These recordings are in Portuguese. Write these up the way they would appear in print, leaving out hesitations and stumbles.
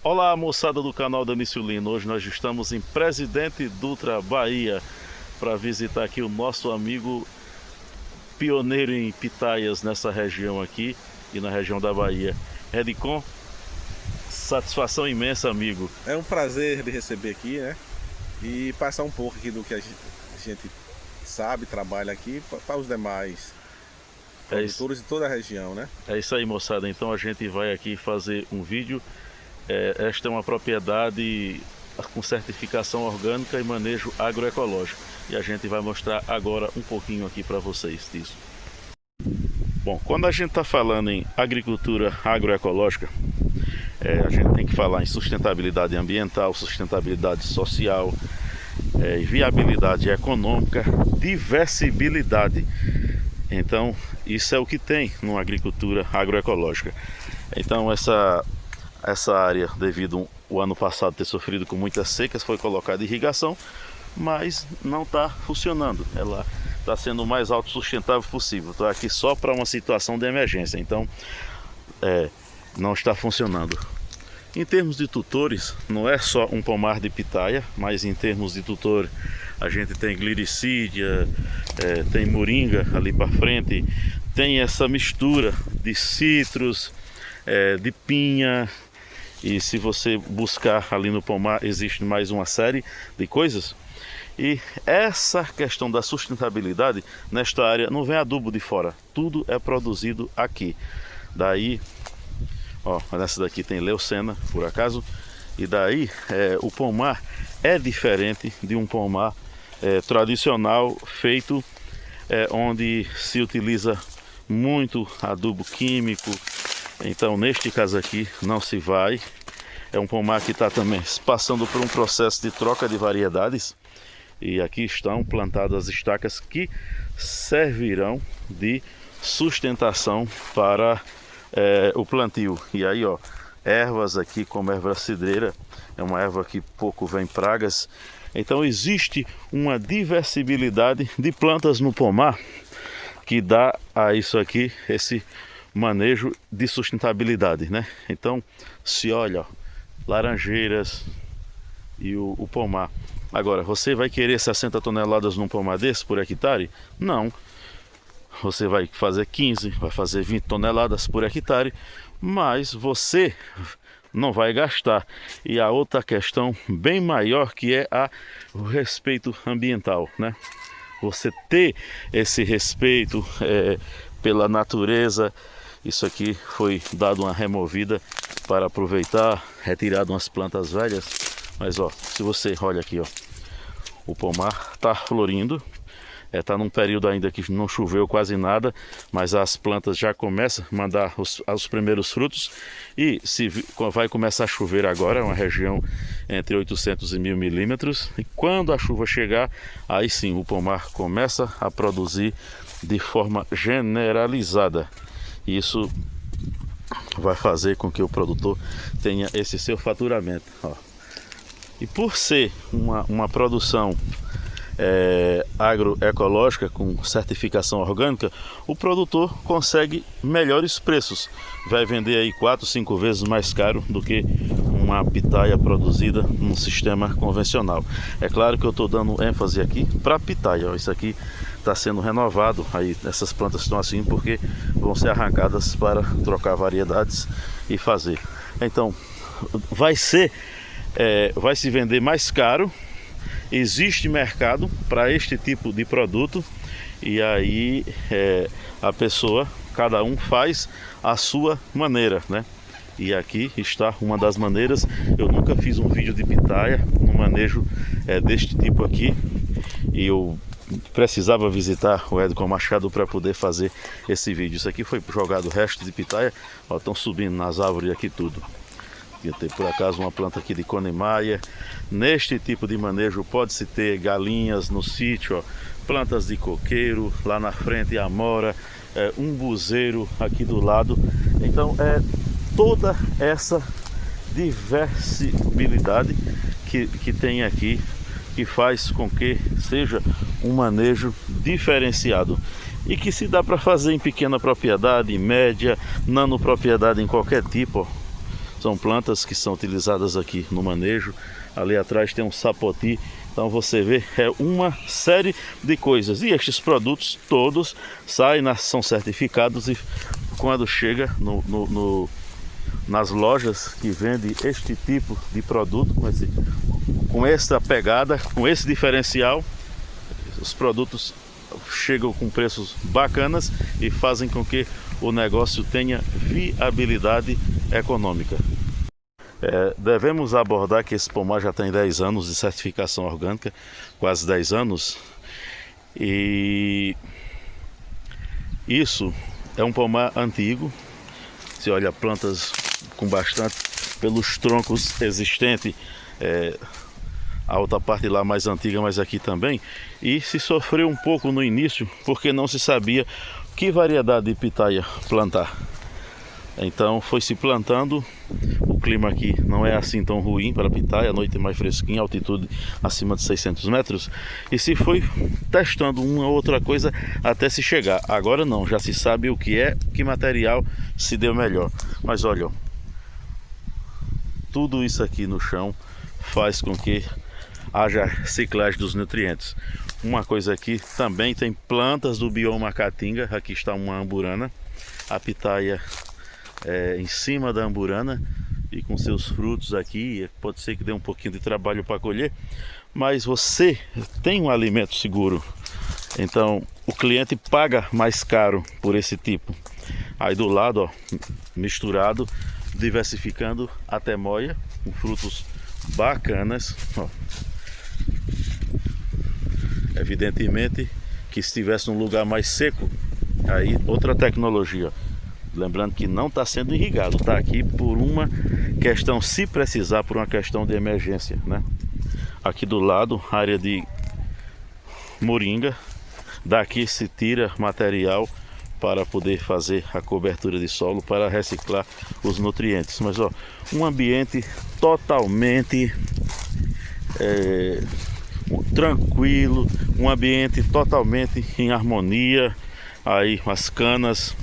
Olá, moçada do canal Danício Lino. Hoje nós estamos em Presidente Dutra, Bahia, para visitar aqui o nosso amigo pioneiro em pitaias nessa região aqui e na região da Bahia. Redicon, satisfação imensa, amigo. É um prazer de receber aqui, né? E passar um pouco aqui do que a gente sabe, trabalha aqui, para os demais produtores de toda a região, né? É isso aí, moçada. Então a gente vai aqui fazer um vídeo. Esta é uma propriedade com certificação orgânica e manejo agroecológico. E a gente vai mostrar agora um pouquinho aqui para vocês disso. Bom, quando a gente está falando em agricultura agroecológica, a gente tem que falar em sustentabilidade ambiental, sustentabilidade social, viabilidade econômica, diversibilidade. Então, isso é o que tem numa agricultura agroecológica. Então, essa área, devido ao ano passado ter sofrido com muitas secas, foi colocada irrigação, mas não está funcionando. Ela está sendo o mais autossustentável possível. Estou aqui só para uma situação de emergência, então não está funcionando. Em termos de tutores, não é só um pomar de pitaia, mas em termos de tutor, a gente tem gliricídia, tem moringa ali para frente, tem essa mistura de citros, de pinha. E se você buscar ali no pomar, existe mais uma série de coisas. E essa questão da sustentabilidade nesta área não vem adubo de fora, tudo é produzido aqui. Daí, ó, nessa daqui tem leucena, por acaso. E daí o pomar é diferente de um pomar tradicional feito onde se utiliza muito adubo químico. Então neste caso aqui não se vai. É um pomar que está também passando por um processo de troca de variedades. E aqui estão plantadas as estacas que servirão de sustentação para o plantio. E aí, ó, ervas aqui como erva cidreira, é uma erva que pouco vem pragas. Então existe uma diversibilidade de plantas no pomar que dá a isso aqui esse manejo de sustentabilidade, né? Então se olha, ó, laranjeiras e o pomar. Agora, você vai querer 60 toneladas num pomar desse por hectare? Não. Você vai fazer 15, vai fazer 20 toneladas por hectare, mas você não vai gastar. E a outra questão bem maior que é o respeito ambiental, né? Você ter esse respeito pela natureza. Isso aqui foi dado uma removida para aproveitar, retirado umas plantas velhas. Mas ó, se você olha aqui, ó, o pomar está florindo. Está num período ainda que não choveu quase nada, mas as plantas já começam a mandar os primeiros frutos. E se vai começar a chover agora, é uma região entre 800 e 1000 milímetros. E quando a chuva chegar, aí sim o pomar começa a produzir de forma generalizada. Isso vai fazer com que o produtor tenha esse seu faturamento, ó. E por ser uma produção agroecológica com certificação orgânica, o produtor consegue melhores preços. Vai vender aí 4, 5 vezes mais caro do que uma pitaia produzida num sistema convencional. É claro que eu estou dando ênfase aqui para a pitaia, ó. Isso aqui está sendo renovado, aí essas plantas estão assim porque vão ser arrancadas para trocar variedades e fazer. Então vai se vender mais caro. Existe mercado para este tipo de produto e aí a pessoa, cada um faz a sua maneira, né? E aqui está uma das maneiras. Eu nunca fiz um vídeo de pitaia, um manejo deste tipo aqui, e eu precisava visitar o Redicon Machado para poder fazer esse vídeo. Isso aqui foi jogado o resto de pitaia, ó, estão subindo nas árvores aqui tudo. Tem por acaso uma planta aqui de Conemaia. Neste tipo de manejo pode-se ter galinhas no sítio, ó, plantas de coqueiro, lá na frente amora, umbuzeiro aqui do lado. Então toda essa diversibilidade que tem aqui, que faz com que seja um manejo diferenciado. E que se dá para fazer em pequena propriedade, em média, nano propriedade, em qualquer tipo, ó. São plantas que são utilizadas aqui no manejo. Ali atrás tem um sapoti. Então você vê, é uma série de coisas. E estes produtos todos são certificados, e quando chega nas lojas que vende este tipo de produto, com essa pegada, com esse diferencial, os produtos chegam com preços bacanas e fazem com que o negócio tenha viabilidade econômica. Devemos abordar que esse pomar já tem 10 anos de certificação orgânica, quase 10 anos, e isso é um pomar antigo. Se olha plantas com bastante, pelos troncos existentes, a outra parte lá mais antiga, mas aqui também, e se sofreu um pouco no início porque não se sabia que variedade de pitaia plantar. Então foi se plantando. O clima aqui não é assim tão ruim para a pitaia, a noite é mais fresquinha, altitude acima de 600 metros, e se foi testando uma ou outra coisa até se chegar. Agora não, já se sabe o que é, que material se deu melhor. Mas olha, tudo isso aqui no chão faz com que haja ciclagem dos nutrientes. Uma coisa aqui também tem plantas do bioma caatinga. Aqui está uma amburana, a pitaia em cima da amburana e com seus frutos aqui. Pode ser que dê um pouquinho de trabalho para colher, mas você tem um alimento seguro. Então o cliente paga mais caro por esse tipo. Aí do lado, ó, misturado, diversificando a temoia com frutos bacanas, ó. Evidentemente que se estivesse num lugar mais seco, aí outra tecnologia. Lembrando que não está sendo irrigado, está aqui por uma questão, se precisar, por uma questão de emergência, né? Aqui do lado, área de moringa. Daqui se tira material para poder fazer a cobertura de solo, para reciclar os nutrientes. Mas ó, um ambiente totalmente tranquilo, um ambiente totalmente em harmonia. Aí as canas,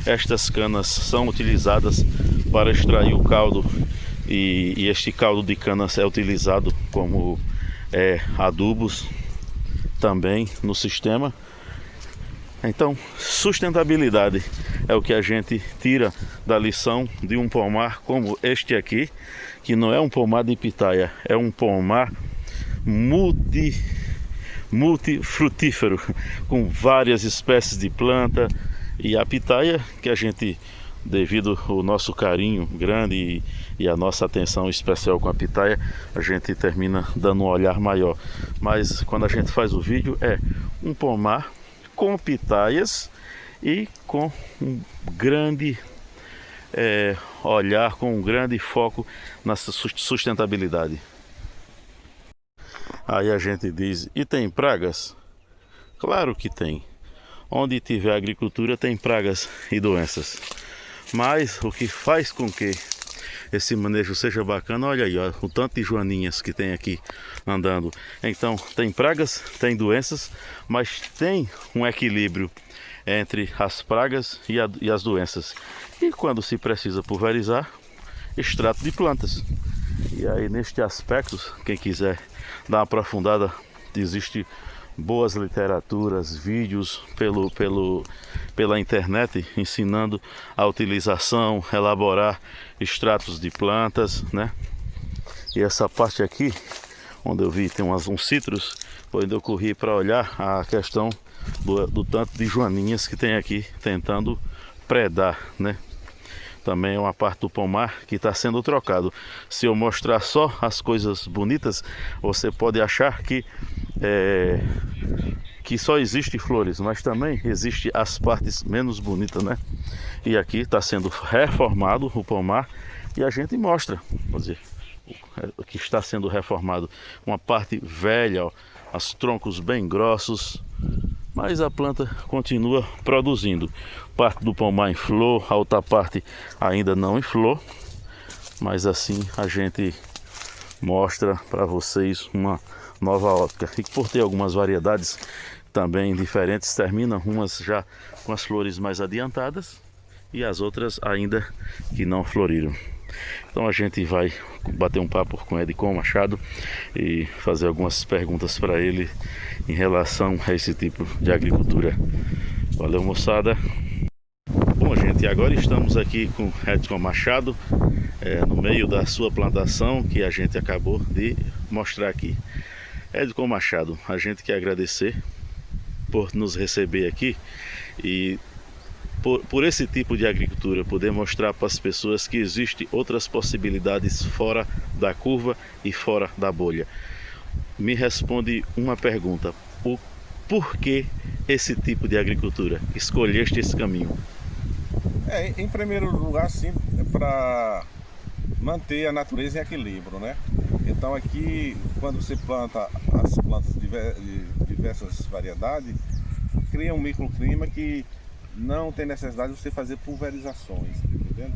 estas canas são utilizadas para extrair o caldo, e este caldo de canas é utilizado como adubos também no sistema. Então, sustentabilidade é o que a gente tira da lição de um pomar como este aqui, que não é um pomar de pitaia, é um pomar multifrutífero, com várias espécies de planta. E a pitaia, que a gente, devido ao nosso carinho grande e a nossa atenção especial com a pitaia, a gente termina dando um olhar maior. Mas quando a gente faz o vídeo, é um pomar com pitaias e com um grande olhar, com um grande foco na sustentabilidade. Aí a gente diz, e tem pragas? Claro que tem. Onde tiver agricultura tem pragas e doenças. Mas o que faz com que esse manejo seja bacana, olha aí, ó, o tanto de joaninhas que tem aqui andando. Então tem pragas, tem doenças, mas tem um equilíbrio entre as pragas e as doenças. E quando se precisa pulverizar, extrato de plantas. E aí neste aspecto, quem quiser dar uma aprofundada, existe boas literaturas, vídeos pela internet ensinando a utilização, elaborar extratos de plantas, né? E essa parte aqui, onde eu vi tem uns citros, foi onde eu corri para olhar a questão do tanto de joaninhas que tem aqui tentando predar, né? Também é uma parte do pomar que está sendo trocado. Se eu mostrar só as coisas bonitas, você pode achar que só existe flores, mas também existe as partes menos bonitas, né? E aqui está sendo reformado o pomar e a gente mostra, vamos dizer, o que está sendo reformado. Uma parte velha, ó, os troncos bem grossos, mas a planta continua produzindo. Parte do pomar em flor, a outra parte ainda não em flor, mas assim a gente mostra para vocês uma nova ótica. E por ter algumas variedades também diferentes, terminam umas já com as flores mais adiantadas e as outras ainda que não floriram. Então a gente vai bater um papo com Edcon Machado e fazer algumas perguntas para ele em relação a esse tipo de agricultura. Valeu, moçada! Bom, gente, agora estamos aqui com Edcon Machado, no meio da sua plantação que a gente acabou de mostrar aqui. Edcon Machado, a gente quer agradecer por nos receber aqui e por esse tipo de agricultura, poder mostrar para as pessoas que existem outras possibilidades fora da curva e fora da bolha. Me responde uma pergunta: por que esse tipo de agricultura? Escolheste esse caminho? Em primeiro lugar, sim, é para manter a natureza em equilíbrio, né? Então aqui, quando você planta as plantas de diversas variedades, cria um microclima que não tem necessidade de você fazer pulverizações, tá entendendo?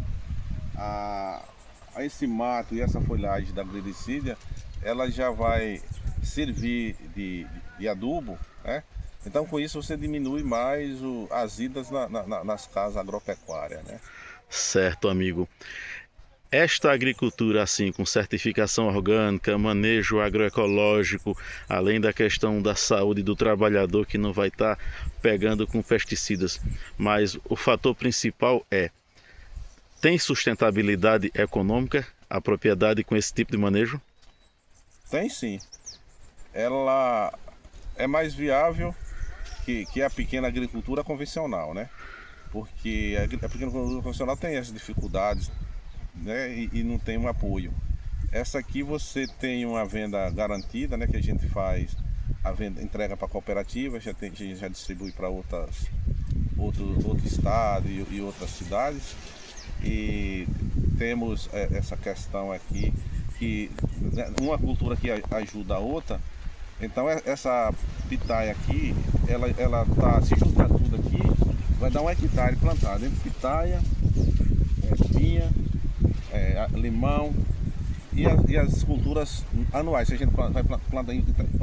Esse mato e essa folhagem da glericídia, ela já vai servir de adubo, né? Então com isso você diminui mais as idas nas casas agropecuárias, né? Certo, amigo. Esta agricultura assim, com certificação orgânica, manejo agroecológico, além da questão da saúde do trabalhador que não vai estar pegando com pesticidas, mas o fator principal tem sustentabilidade econômica a propriedade com esse tipo de manejo? Tem sim. Ela é mais viável que a pequena agricultura convencional, né? Porque a pequena agricultura convencional tem as dificuldades, né? E não tem um apoio. Essa aqui você tem uma venda garantida, né? Que a gente faz a venda, entrega para cooperativa, a gente já distribui para outro estado e outras cidades. E temos essa questão aqui que uma cultura que ajuda a outra. Então essa pitaia aqui, ela tá, se juntar tudo aqui, vai dar 1 hectare plantado entre pitaia, pinha, limão e as culturas anuais. Se a gente vai plantar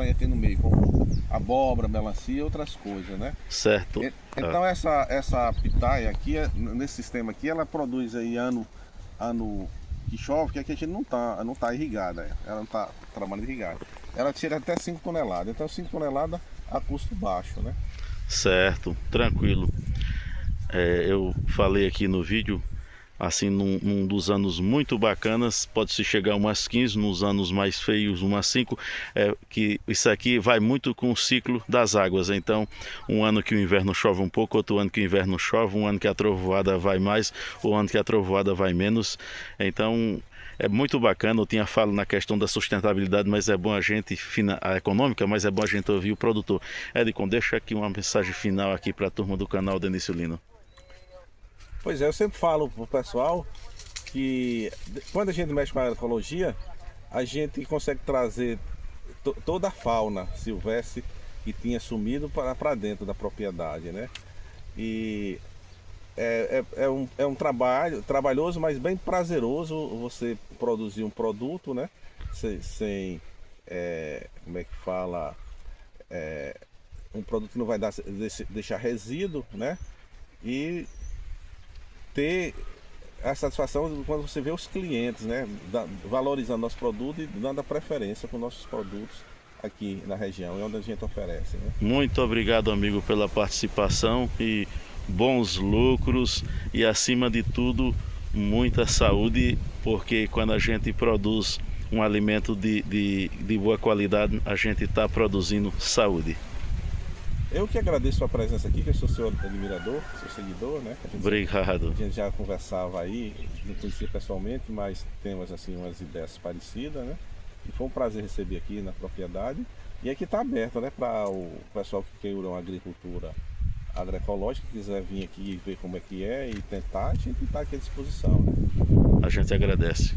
aqui no meio, como abóbora, melancia e outras coisas, né? Certo. Então essa pitaia aqui, nesse sistema aqui, ela produz aí ano que chove, que aqui a gente não tá irrigada, ela não tá trabalhando irrigada. Ela tira até 5 toneladas, então 5 toneladas a custo baixo, né? Certo, tranquilo. Eu falei aqui no vídeo, assim, num dos anos muito bacanas, pode-se chegar a umas 15, nos anos mais feios umas 5, que isso aqui vai muito com o ciclo das águas. Então, um ano que o inverno chove um pouco, outro ano que o inverno chove, um ano que a trovoada vai mais, ou ano que a trovoada vai menos. Então, é muito bacana. Eu tinha falado na questão da sustentabilidade, mas é bom a econômica, mas é bom a gente ouvir o produtor. Edcon, deixa aqui uma mensagem final aqui para a turma do canal Denício Lino. Pois é, eu sempre falo pro pessoal que quando a gente mexe com a agroecologia, a gente consegue trazer toda a fauna silvestre que tinha sumido para dentro da propriedade, né? E é um trabalho trabalhoso, mas bem prazeroso você produzir um produto, né? Sem como é que fala? Um produto que não vai deixar resíduo, né? E ter a satisfação quando você vê os clientes, né, valorizando nosso produto e dando a preferência para os nossos produtos aqui na região, é onde a gente oferece, né? Muito obrigado, amigo, pela participação e bons lucros e, acima de tudo, muita saúde, porque quando a gente produz um alimento de boa qualidade, a gente está produzindo saúde. Eu que agradeço a presença aqui, que eu sou seu admirador, seu seguidor, né? Obrigado. A gente já conversava aí, não conhecia pessoalmente, mas temos assim umas ideias parecidas, né? E foi um prazer receber aqui na propriedade. E aqui está aberto, né? Para o pessoal que queira uma agricultura agroecológica, que quiser vir aqui e ver como é que é e tentar, a gente está aqui à disposição, né? A gente agradece.